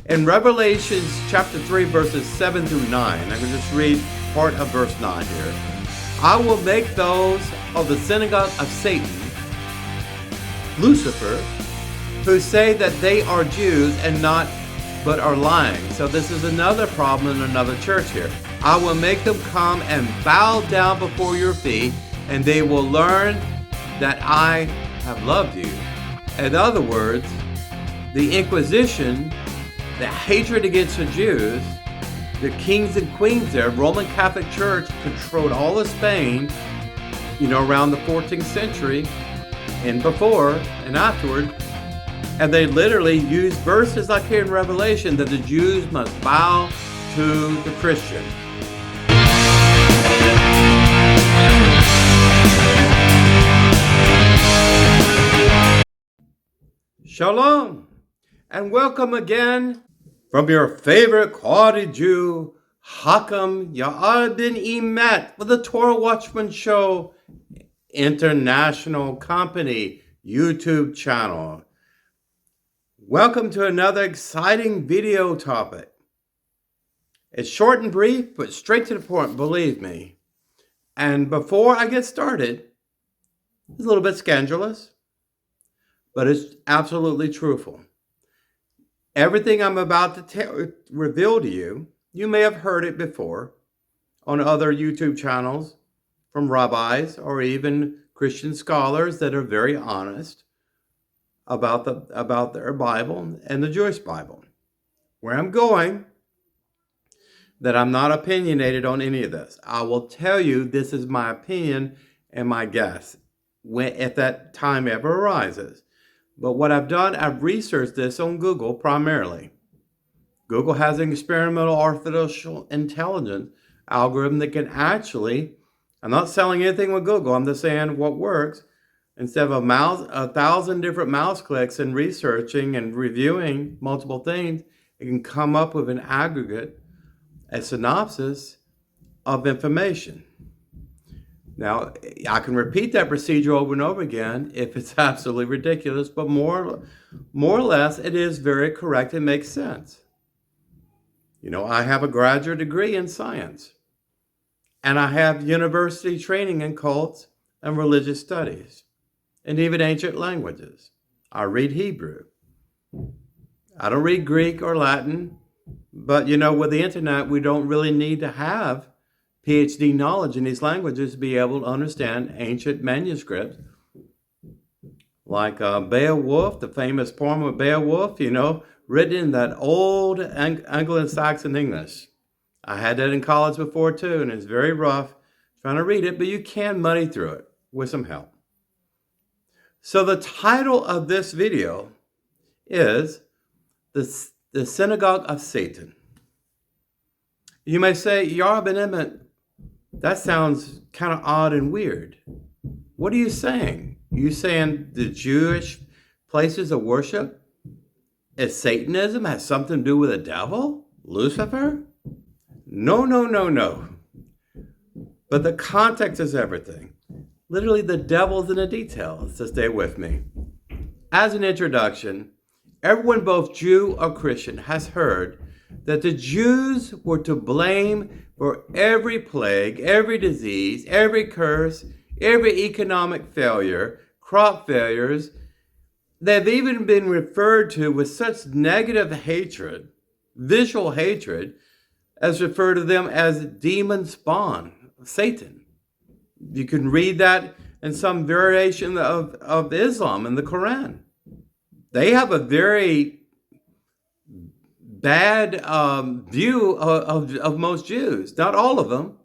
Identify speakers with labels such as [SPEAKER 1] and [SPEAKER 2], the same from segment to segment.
[SPEAKER 1] In Revelation chapter 3, verses 7 through 9, I can just read part of verse 9 here. I will make those of the synagogue of Satan, Lucifer, who say that they are Jews and not, but are lying. So this is another problem in another church here. I will make them come and bow down before your feet, and they will learn that I have loved you. In other words, the Inquisition, the hatred against the Jews, the kings and queens there, Roman Catholic Church controlled all of Spain, around the 14th century and before and afterward. And they literally used verses like here in Revelation that the Jews must bow to the Christians. Shalom, and welcome again from your favorite quality Jew, Hakam Ya'ad ben-Emmett, with the Torah Watchman Show International Company YouTube channel. Welcome to another exciting video topic. It's short and brief, but straight to the point, believe me. And before I get started, it's a little bit scandalous, but it's absolutely truthful. Everything I'm about to reveal to you, you may have heard it before on other YouTube channels from rabbis or even Christian scholars that are very honest about their Bible and the Jewish Bible. Where I'm going, that I'm not opinionated on any of this. I will tell you this is my opinion and my guess if that time ever arises. But what I've done, I've researched this on Google primarily. Google has an experimental artificial intelligence algorithm that can actually, I'm not selling anything with Google, I'm just saying what works. Instead of 1,000 different mouse clicks and researching and reviewing multiple things, it can come up with an aggregate, a synopsis of information. Now, I can repeat that procedure over and over again if it's absolutely ridiculous, but more or less, it is very correct and makes sense. I have a graduate degree in science, and I have university training in cults and religious studies, and even ancient languages. I read Hebrew. I don't read Greek or Latin, but with the internet, we don't really need to have PhD knowledge in these languages to be able to understand ancient manuscripts like Beowulf, the famous poem of Beowulf, written in that old Anglo-Saxon English. I had that in college before too, and it's very rough trying to read it, but you can muddy through it with some help. So the title of this video is the Synagogue of Satan. You may say, ben-Emmett, that sounds kind of odd and weird. What are you saying? Are you saying the Jewish places of worship is Satanism, has something to do with the devil? Lucifer? No. But the context is everything. Literally, the devil's in the details, so stay with me. As an introduction, everyone, both Jew or Christian, has heard that the Jews were to blame for every plague, every disease, every curse, every economic failure, crop failures. They've even been referred to with such negative hatred, visual hatred, as referred to them as demon spawn, Satan. You can read that in some variation of Islam in the Quran. They have a very bad view of most Jews. Not all of them,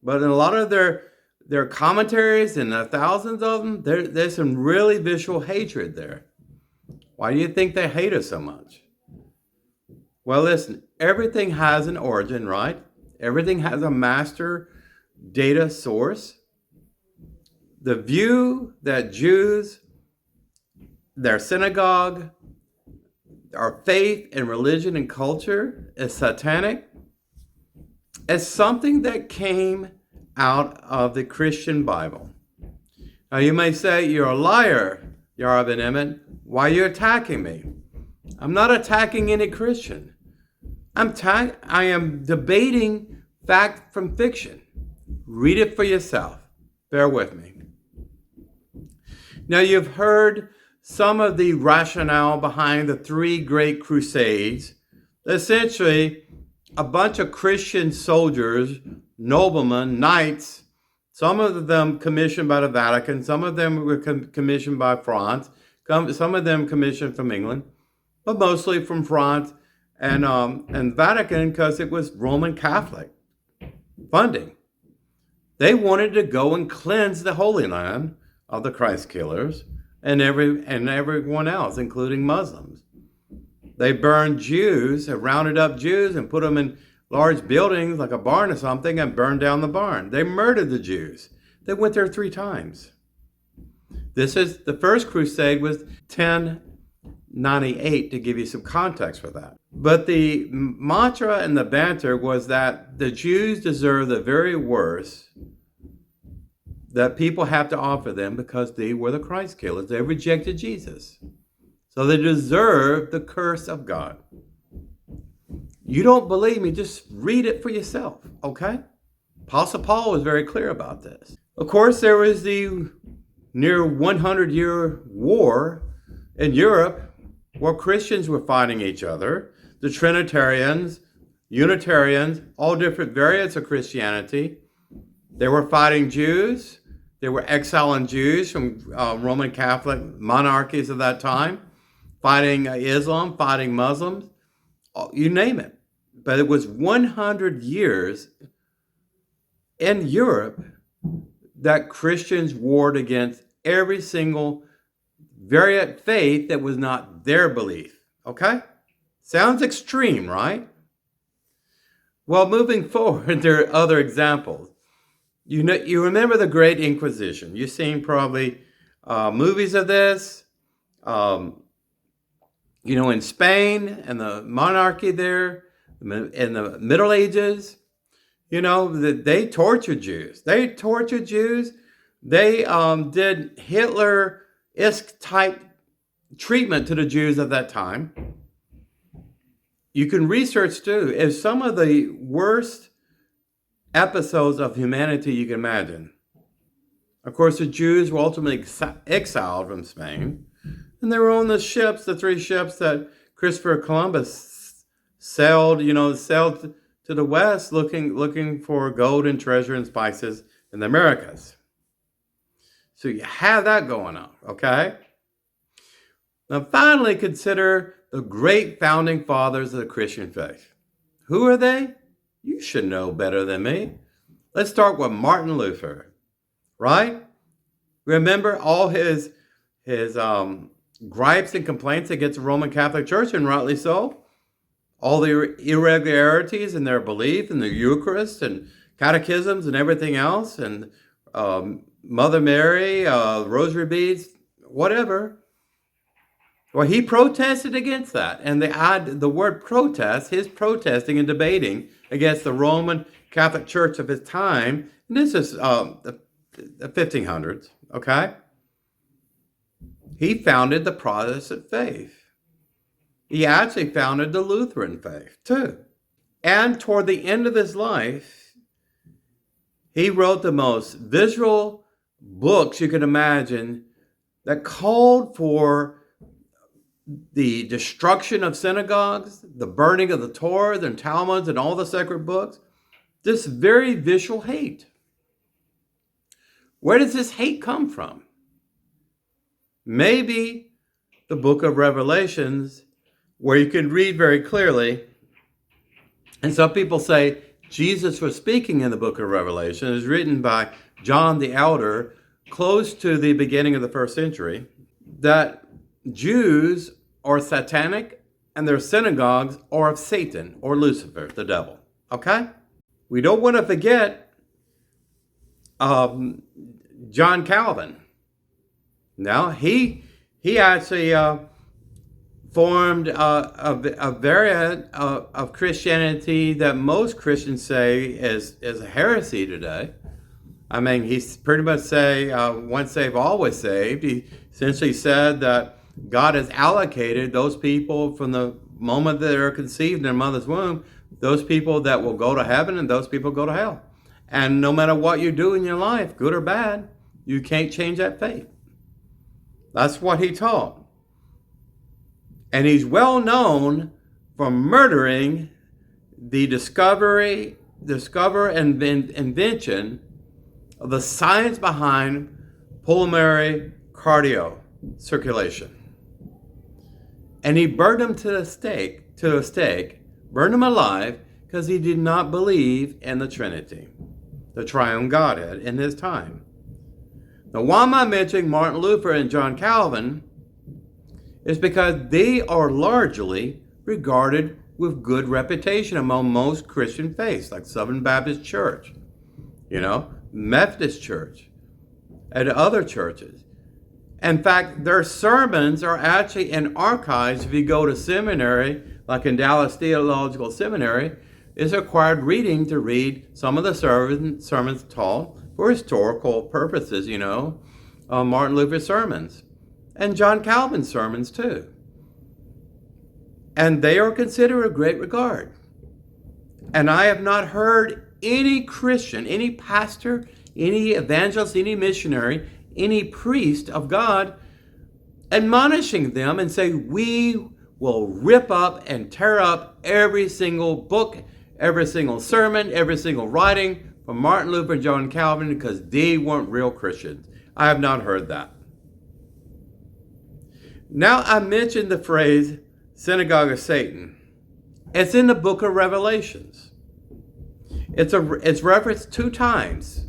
[SPEAKER 1] but in a lot of their commentaries, and thousands of them, there's some really visual hatred there. Why do you think they hate us so much? Well, listen, everything has an origin, right? Everything has a master data source. The view that Jews, their synagogue, our faith and religion and culture is satanic is something that came out of the Christian Bible. Now you may say, you're a liar, ben-Emmett. Why are you attacking me? I'm not attacking any Christian. I am debating fact from fiction. Read it for yourself. Bear with me. Now, you've heard some of the rationale behind the three great crusades. Essentially, a bunch of Christian soldiers, noblemen, knights, some of them commissioned by the Vatican, some of them were commissioned by France, some of them commissioned from England, but mostly from France and Vatican, because it was Roman Catholic funding. They wanted to go and cleanse the Holy Land of the Christ killers and everyone else, including Muslims. They burned Jews, rounded up Jews and put them in large buildings like a barn or something and burned down the barn. They murdered the Jews. They went there 3 times. The first crusade was 1098, to give you some context for that. But the mantra and the banter was that the Jews deserve the very worst that people have to offer them because they were the Christ killers. They rejected Jesus. So they deserve the curse of God. You don't believe me, just read it for yourself, okay? Apostle Paul was very clear about this. Of course, there was the near 100-year war in Europe where Christians were fighting each other. The Trinitarians, Unitarians, all different variants of Christianity. They were fighting Jews. They were exiling Jews from Roman Catholic monarchies of that time, fighting Islam, fighting Muslims, you name it. But it was 100 years in Europe that Christians warred against every single variant faith that was not their belief. Okay? Sounds extreme, right? Well, moving forward, there are other examples. You remember the Great Inquisition. You've seen probably movies of this. In Spain and the monarchy there, in the Middle Ages, they tortured Jews. They did Hitler-esque type treatment to the Jews at that time. You can research too. It's some of the worst episodes of humanity you can imagine. Of course, the Jews were ultimately exiled from Spain, and they were on the 3 ships that Christopher Columbus sailed to the west looking for gold and treasure and spices in the Americas. So you have that going on, okay? Now finally, consider the great founding fathers of the Christian faith. Who are they? You should know better than me. Let's start with Martin Luther, right? Remember all his gripes and complaints against the Roman Catholic Church, and rightly so. All the irregularities in their belief in the Eucharist and catechisms and everything else, and Mother Mary, rosary beads, whatever. Well, he protested against that. And the word protest, his protesting and debating against the Roman Catholic Church of his time, and this is the 1500s, okay? He founded the Protestant faith. He actually founded the Lutheran faith, too. And toward the end of his life, he wrote the most visceral books you can imagine that called for the destruction of synagogues, the burning of the Torah and Talmuds and all the sacred books. This very visual hate. Where does this hate come from? Maybe the book of Revelations, where you can read very clearly, and some people say Jesus was speaking in the book of Revelation. It was written by John the Elder, close to the beginning of the 1st century, that Jews are satanic and their synagogues are of Satan or Lucifer, the devil. Okay? We don't want to forget John Calvin. Now, he actually formed a variant of Christianity that most Christians say is a heresy today. I mean, he's pretty much say, once saved, always saved. He essentially said that God has allocated those people from the moment that they're conceived in their mother's womb, those people that will go to heaven and those people go to hell. And no matter what you do in your life, good or bad, you can't change that fate. That's what he taught. And he's well known for murdering the discover and invention of the science behind pulmonary cardio circulation. And he burned him to a stake, burned him alive, because he did not believe in the Trinity, the triune Godhead, in his time. Now, why am I mentioning Martin Luther and John Calvin? Is because they are largely regarded with good reputation among most Christian faiths, like Southern Baptist Church, Methodist Church, and other churches. In fact, their sermons are actually in archives. If you go to seminary, like in Dallas Theological Seminary, it's required reading to read some of the sermons taught for historical purposes, Martin Luther's sermons. And John Calvin's sermons too. And they are considered of great regard. And I have not heard any Christian, any pastor, any evangelist, any missionary, any priest of God admonishing them and say, we will rip up and tear up every single book, every single sermon, every single writing from Martin Luther and John Calvin because they weren't real Christians. I have not heard that. Now I mentioned the phrase Synagogue of Satan. It's in the book of Revelations. It's referenced 2 times.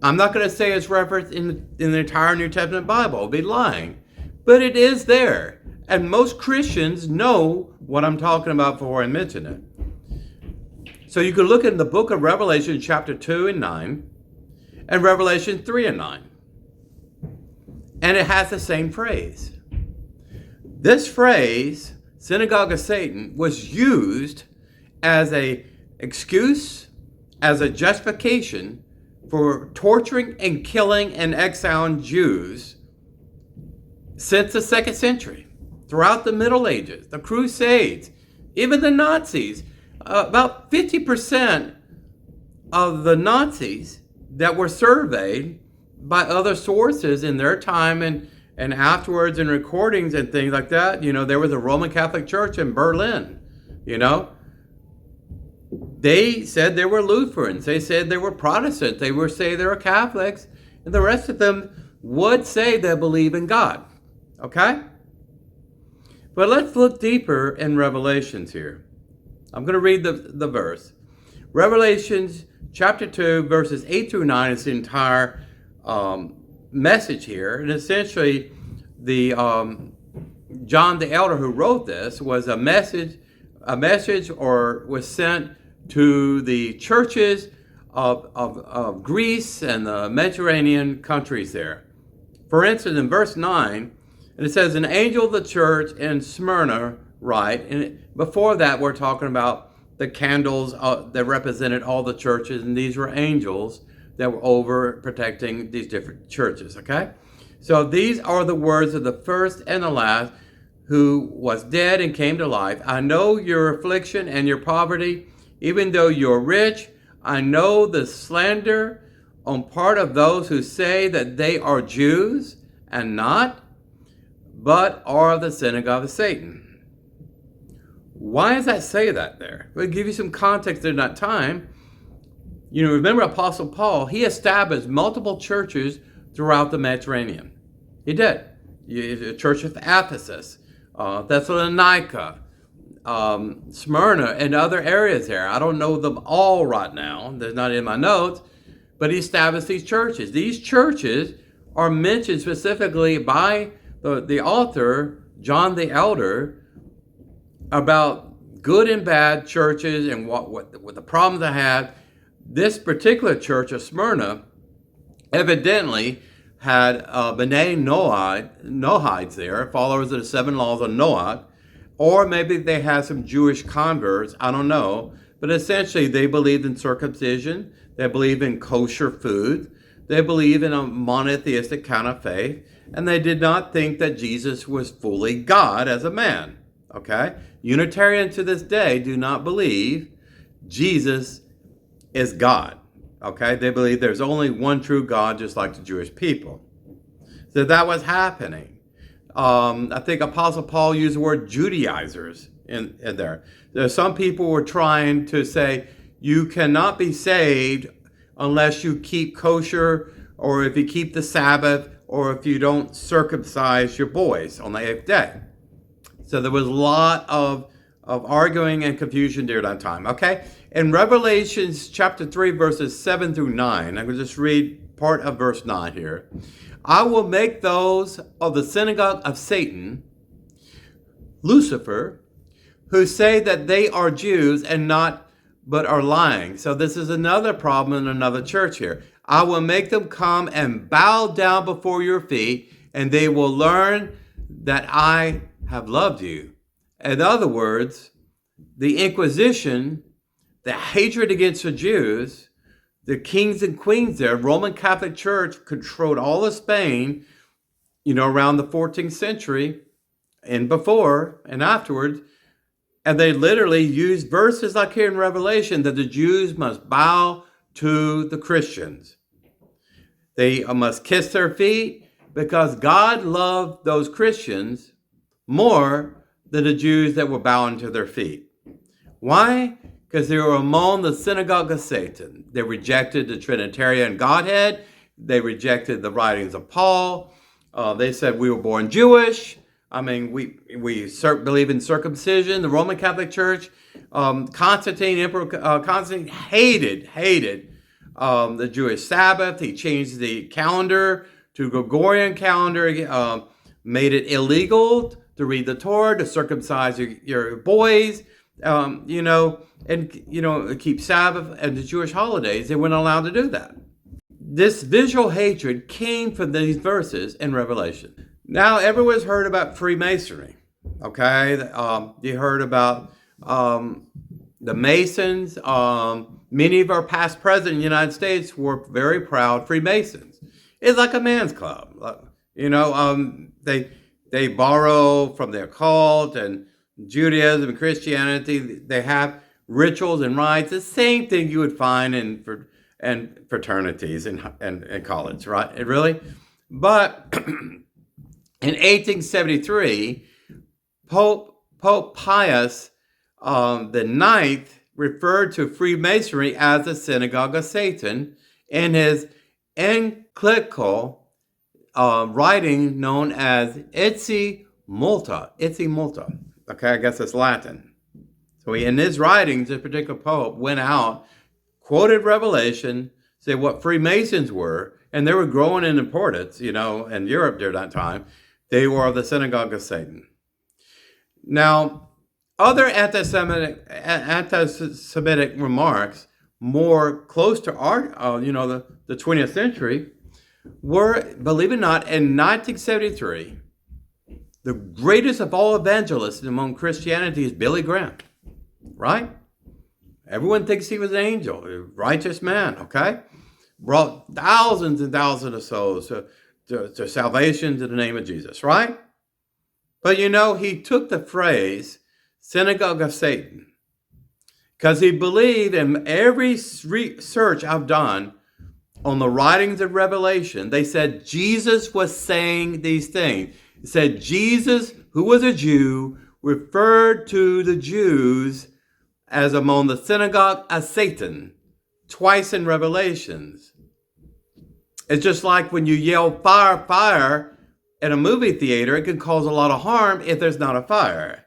[SPEAKER 1] I'm not going to say it's referenced in the entire New Testament Bible. I'll be lying. But it is there. And most Christians know what I'm talking about before I mention it. So you can look in the book of Revelation chapter 2 and 9 and Revelation 3 and 9. And it has the same phrase. This phrase, Synagogue of Satan, was used as an excuse, as a justification for torturing and killing and exiling Jews since the 2nd century, throughout the Middle Ages, the Crusades, even the Nazis. About 50% of the Nazis that were surveyed by other sources in their time and afterwards in recordings and things like that, there was a Roman Catholic Church in Berlin, They said they were Lutherans. They said they were Protestants. They would say they were Catholics. And the rest of them would say they believe in God. Okay? But let's look deeper in Revelations here. I'm going to read the verse. Revelations chapter 2, verses 8 through 9 is the entire message here. And essentially, the John the Elder who wrote this was a message or was sent to the churches of Greece and the Mediterranean countries there. For instance, in verse 9, and it says, an angel of the church in Smyrna write, and before that we're talking about the candles that represented all the churches, and these were angels that were over protecting these different churches, okay? So these are the words of the first and the last, who was dead and came to life. I know your affliction and your poverty, even though you're rich. I know the slander on part of those who say that they are Jews and not, but are the synagogue of Satan. Why does that say that there? We'll give you some context in that time. Remember Apostle Paul, he established multiple churches throughout the Mediterranean. He did. The church of Ephesus, Thessalonica, Smyrna, and other areas there. I don't know them all right now. They're not in my notes. But he established these churches. These churches are mentioned specifically by the author, John the Elder, about good and bad churches and what the problems they have. This particular church of Smyrna evidently had Noahides there, followers of the 7 laws of Noah, or maybe they had some Jewish converts, I don't know. But essentially they believed in circumcision, they believed in kosher food, they believed in a monotheistic kind of faith, and they did not think that Jesus was fully God as a man. okay? Unitarians to this day do not believe Jesus is God, okay? They believe there's only one true God, just like the Jewish people. So that was happening. I think Apostle Paul used the word Judaizers in there. There's some people were trying to say, you cannot be saved unless you keep kosher, or if you keep the Sabbath, or if you don't circumcise your boys on the 8th day. So there was a lot of arguing and confusion during that time, okay? In Revelations chapter 3, verses 7 through 9, I'm going to just read part of verse 9 here. I will make those of the synagogue of Satan, Lucifer, who say that they are Jews and not, but are lying. So this is another problem in another church here. I will make them come and bow down before your feet, and they will learn that I have loved you. In other words, the Inquisition, the hatred against the Jews, the kings and queens there, Roman Catholic Church controlled all of Spain, around the 14th century and before and afterwards. And they literally used verses like here in Revelation that the Jews must bow to the Christians. They must kiss their feet because God loved those Christians more than the Jews that were bowing to their feet. Why? Because they were among the synagogue of Satan. They rejected the Trinitarian Godhead. They rejected the writings of Paul. They said we were born Jewish. I mean, we believe in circumcision. The Roman Catholic Church, Emperor Constantine hated the Jewish Sabbath. He changed the calendar to Gregorian calendar, made it illegal to read the Torah, to circumcise your boys, and keep Sabbath and the Jewish holidays. They weren't allowed to do that. This visual hatred came from these verses in Revelation. Now, everyone's heard about Freemasonry, okay? You heard about the Masons. Many of our past presidents in the United States were very proud Freemasons. It's like a man's club. They borrow from the occult and Judaism and Christianity. They have rituals and rites, the same thing you would find in fraternities and college, right? Really? But in 1873, Pope Pius IX referred to Freemasonry as the Synagogue of Satan in his encyclical writing known as Etsi multa. Okay, I guess it's Latin. So in his writings, this particular pope went out, quoted Revelation, said what Freemasons were, and they were growing in importance, in Europe during that time. They were the Synagogue of Satan. Now, other anti-Semitic remarks more close to our, the 20th century were, believe it or not, in 1973, the greatest of all evangelists among Christianity is Billy Graham, right? Everyone thinks he was an angel, a righteous man, okay? Brought thousands and thousands of souls to salvation to the name of Jesus, right? But he took the phrase Synagogue of Satan because he believed in every research I've done on the writings of Revelation, they said Jesus was saying these things. It said Jesus, who was a Jew, referred to the Jews as among the synagogue of Satan twice in Revelations. It's just like when you yell fire, fire in a movie theater, it can cause a lot of harm if there's not a fire.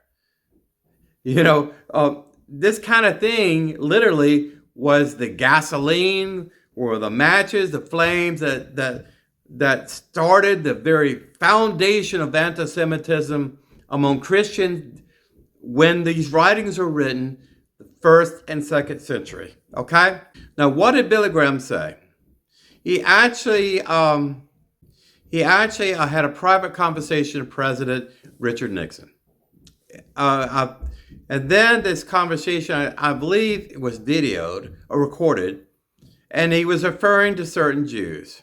[SPEAKER 1] This kind of thing literally was the gasoline or the matches, the flames that started the very foundation of anti-Semitism among Christians when these writings were written, the 1st and 2nd century. Okay? Now, what did Billy Graham say? He actually had a private conversation with President Richard Nixon. And then this conversation, I believe it was videoed or recorded, and he was referring to certain Jews.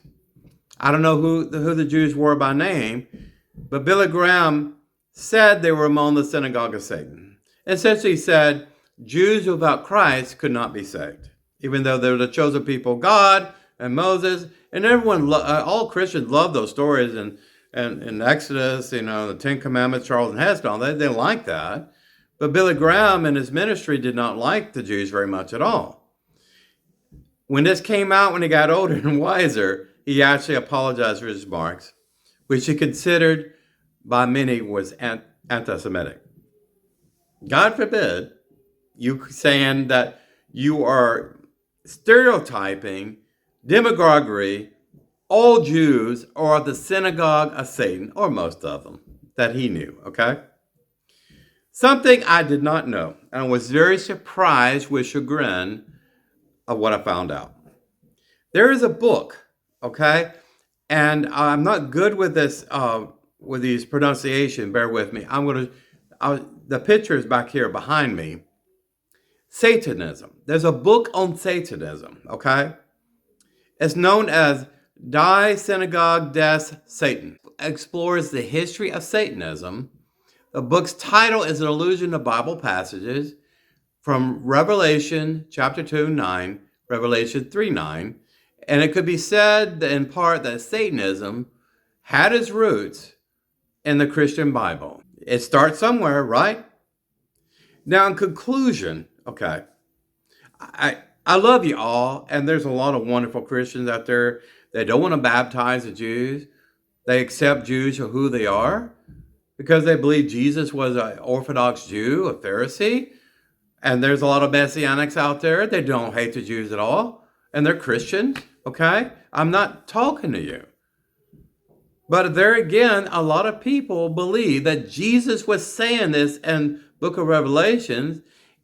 [SPEAKER 1] I don't know who the Jews were by name, but Billy Graham said they were among the synagogue of Satan. Essentially said Jews without Christ could not be saved, even though they were the chosen people of God and Moses. And everyone, all Christians love those stories and in Exodus, the Ten Commandments, Charles and Heston, they didn't like that. But Billy Graham and his ministry did not like the Jews very much at all. When this came out, when he got older and wiser, he actually apologized for his remarks, which he considered by many was anti-Semitic. God forbid you saying that you are stereotyping, demagoguery, all Jews are the synagogue of Satan, or most of them, that he knew, okay? Something I did not know, and was very surprised with chagrin of what I found out. There is a book, okay? And I'm not good with this, with these pronunciation, bear with me. The picture is back here behind me. Satanism. There's a book on Satanism, okay? It's known as Die Synagogue des Satan. It explores the history of Satanism. The book's title is an allusion to Bible passages from Revelation chapter 2:9, Revelation 3:9, and it could be said in part that Satanism had its roots in the Christian Bible. It starts somewhere, right? Now, in conclusion, okay, I love you all, and there's a lot of wonderful Christians out there that don't want to baptize the Jews. They accept Jews for who they are because they believe Jesus was an Orthodox Jew, a Pharisee. And there's a lot of Messianics out there. They don't hate the Jews at all. And they're Christians, okay? I'm not talking to you. But there again, a lot of people believe that Jesus was saying this in book of Revelations.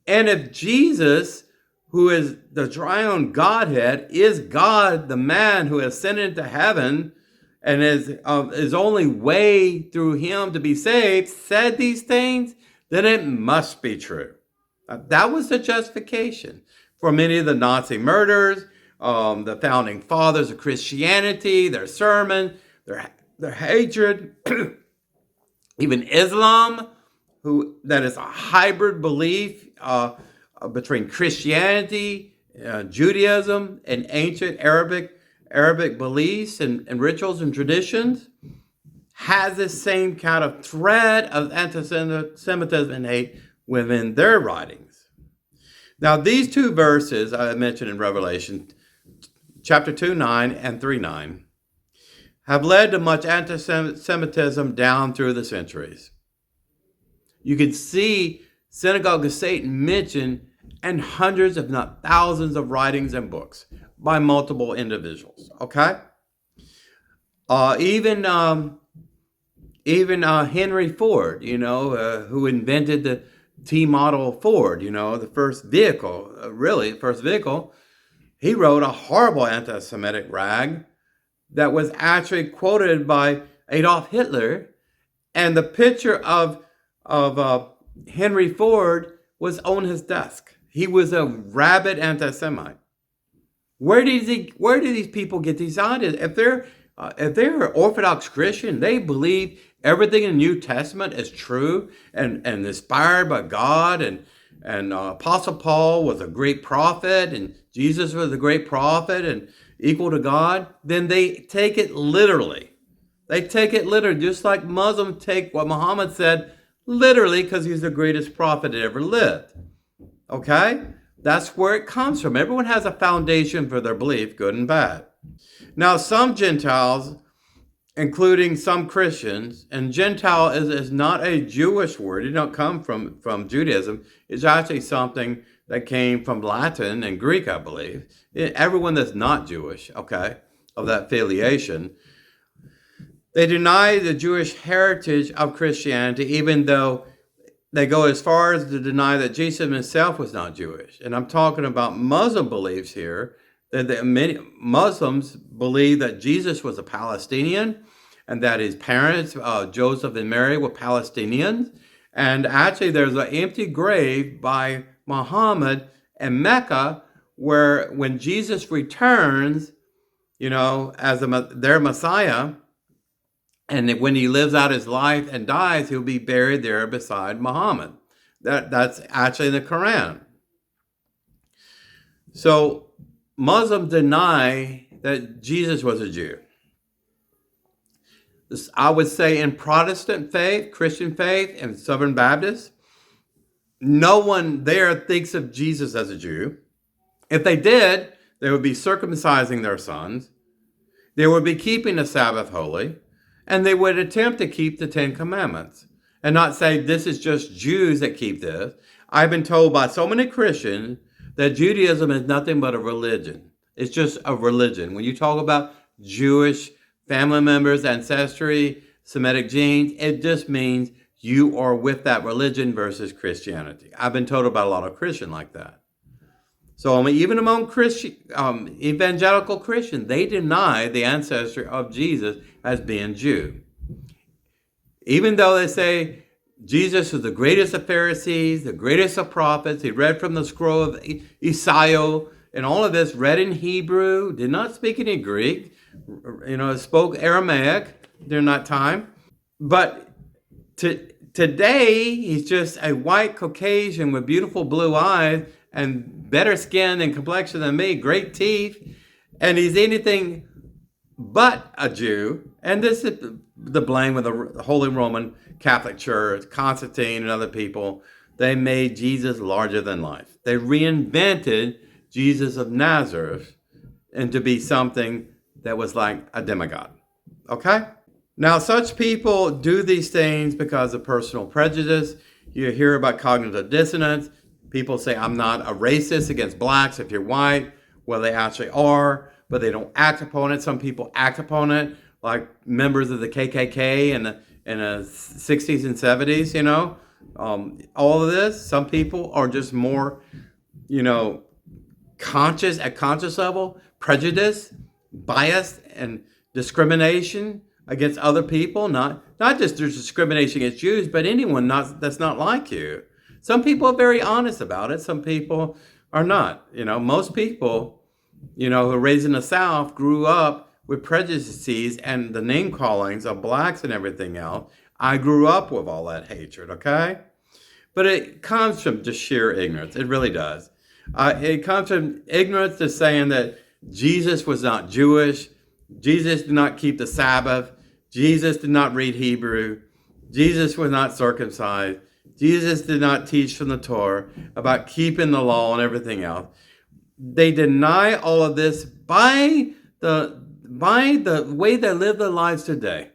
[SPEAKER 1] And if Jesus, who is the triune Godhead, is God, the man who ascended into heaven, and is only way through him to be saved, said these things, then it must be true. That was the justification for many of the Nazi murders, the founding fathers of Christianity, their sermon, their hatred, even Islam, that is a hybrid belief between Christianity, Judaism, and ancient Arabic beliefs and rituals and traditions, has the same kind of thread of anti-Semitism and hate within their writings. Now, these two verses I mentioned in Revelation, chapter 2:9 and 3:9, have led to much anti-Semitism down through the centuries. You can see Synagogue of Satan mentioned in hundreds, if not thousands, of writings and books by multiple individuals, okay? Even Henry Ford, who invented the T-model Ford, the first vehicle, he wrote a horrible anti-Semitic rag that was actually quoted by Adolf Hitler, and the picture of Henry Ford was on his desk. He was a rabid anti-Semite. Where did these people get these ideas? If they're Orthodox Christian, they believe everything in the New Testament is true and inspired by God, and Apostle Paul was a great prophet, and Jesus was a great prophet and equal to God, then they take it literally. They take it literally, just like Muslims take what Muhammad said literally because he's the greatest prophet that ever lived. Okay? That's where it comes from. Everyone has a foundation for their belief, good and bad. Now, some Gentiles, including some Christians, and Gentile is not a Jewish word. It don't come from Judaism. It's actually something that came from Latin and Greek, I believe. Everyone that's not Jewish, okay, of that affiliation, they deny the Jewish heritage of Christianity, even though they go as far as to deny that Jesus himself was not Jewish. And I'm talking about Muslim beliefs here, that many Muslims believe that Jesus was a Palestinian and that his parents, Joseph and Mary, were Palestinians. And actually, there's an empty grave by Muhammad in Mecca where when Jesus returns, as their Messiah, And that when he lives out his life and dies, he'll be buried there beside Muhammad. That's actually in the Quran. So Muslims deny that Jesus was a Jew. I would say in Protestant faith, Christian faith, and Southern Baptist, no one there thinks of Jesus as a Jew. If they did, they would be circumcising their sons. They would be keeping the Sabbath holy, and they would attempt to keep the Ten Commandments and not say this is just Jews that keep this. I've been told by so many Christians that Judaism is nothing but a religion. It's just a religion. When you talk about Jewish family members, ancestry, Semitic genes, it just means you are with that religion versus Christianity. I've been told about a lot of Christians like that. So even among Christian, evangelical Christians, they deny the ancestry of Jesus as being Jew. Even though they say Jesus was the greatest of Pharisees, the greatest of prophets, he read from the scroll of Isaiah, and all of this read in Hebrew, did not speak any Greek, spoke Aramaic during that time. But today, he's just a white Caucasian with beautiful blue eyes and better skin and complexion than me, great teeth, and he's anything but a Jew. And this is the blame of the Holy Roman Catholic Church, Constantine and other people. They made Jesus larger than life. They reinvented Jesus of Nazareth into be something that was like a demigod. Okay? Now, such people do these things because of personal prejudice. You hear about cognitive dissonance. People say, I'm not a racist against blacks if you're white. Well, they actually are, but they don't act upon it. Some people act upon it, like members of the KKK in the 60s and 70s, all of this. Some people are just more, conscious at conscious level, prejudice, bias, and discrimination against other people. Not just there's discrimination against Jews, but anyone that's not like you. Some people are very honest about it. Some people are not. Most people, who are raised in the South grew up with prejudices and the name callings of blacks and everything else. I grew up with all that hatred, okay? But it comes from just sheer ignorance. It really does. It comes from ignorance to saying that Jesus was not Jewish. Jesus did not keep the Sabbath. Jesus did not read Hebrew. Jesus was not circumcised. Jesus did not teach from the Torah about keeping the law and everything else. They deny all of this by the way they live their lives today.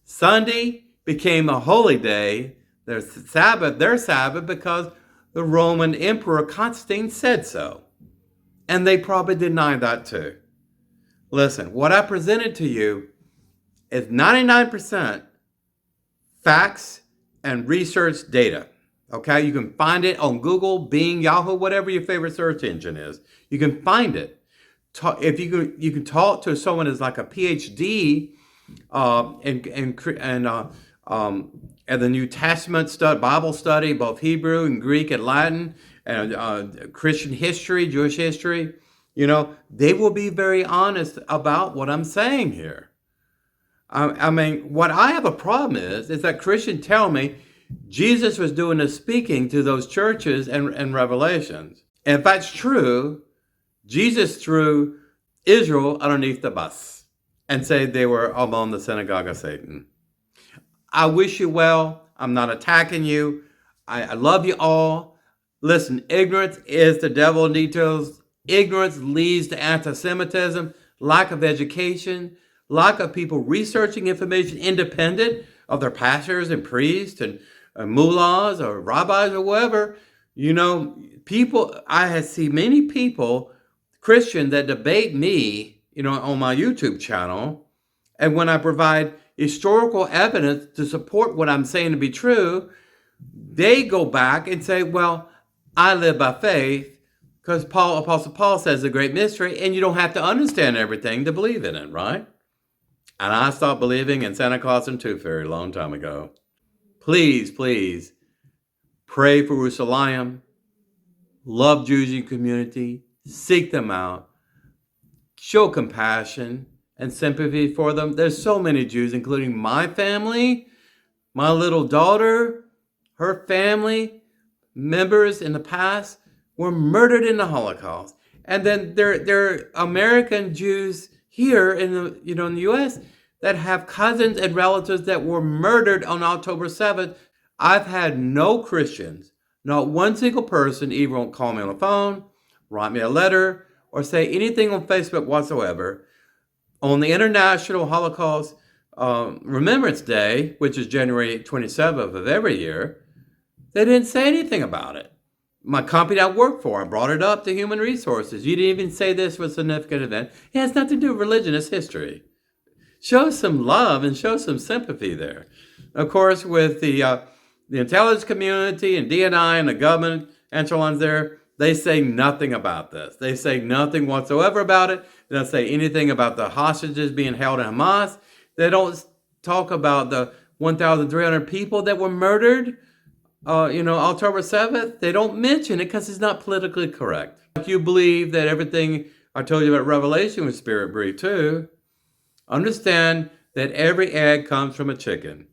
[SPEAKER 1] Sunday became a holy day, their Sabbath, because the Roman Emperor Constantine said so. And they probably deny that too. Listen, what I presented to you is 99% facts and research data. Okay, you can find it on Google, Bing, Yahoo, whatever your favorite search engine is. You can find it. If you can talk to someone who's like a PhD in the New Testament Bible study, both Hebrew and Greek and Latin, and Christian history, Jewish history, they will be very honest about what I'm saying here. What I have a problem is that Christians tell me Jesus was doing the speaking to those churches and Revelations. And if that's true, Jesus threw Israel underneath the bus and said they were among the synagogue of Satan. I wish you well. I'm not attacking you. I love you all. Listen, ignorance is the devil in details. Ignorance leads to anti-Semitism, lack of education, lack of people researching information independent of their pastors and priests and mullahs or rabbis or whatever. I have seen many people, Christians, that debate me, on my YouTube channel. And when I provide historical evidence to support what I'm saying to be true, they go back and say, well, I live by faith because Apostle Paul says the great mystery, and you don't have to understand everything to believe in it, right? And I stopped believing in Santa Claus and Tooth Fairy a long time ago. Please, please, pray for Jerusalem, love Jewish community, seek them out, show compassion, and sympathy for them. There's so many Jews, including my family, my little daughter, her family members in the past were murdered in the Holocaust. And then there are American Jews here in the in the U.S. that have cousins and relatives that were murdered on October 7th. I've had no Christians, not one single person, even call me on the phone, write me a letter, or say anything on Facebook whatsoever on the International Holocaust Remembrance Day, which is January 27th of every year. They didn't say anything about it. My company I work for, I brought it up to Human Resources. You didn't even say this was a significant event. It has nothing to do with religion, it's history. Show some love and show some sympathy there. Of course, with the intelligence community and DNI and the government echelons there, they say nothing about this. They say nothing whatsoever about it. They don't say anything about the hostages being held in Hamas. They don't talk about the 1,300 people that were murdered October 7th, they don't mention it because it's not politically correct. If you believe that everything I told you about Revelation was spirit breathed too, understand that every egg comes from a chicken.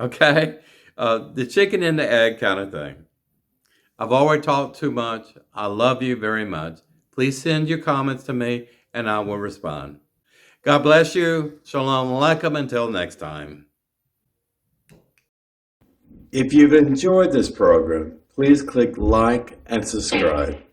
[SPEAKER 1] Okay? The chicken and the egg kind of thing. I've already talked too much. I love you very much. Please send your comments to me and I will respond. God bless you. Shalom Aleichem. Until next time. If you've enjoyed this program, please click like and subscribe.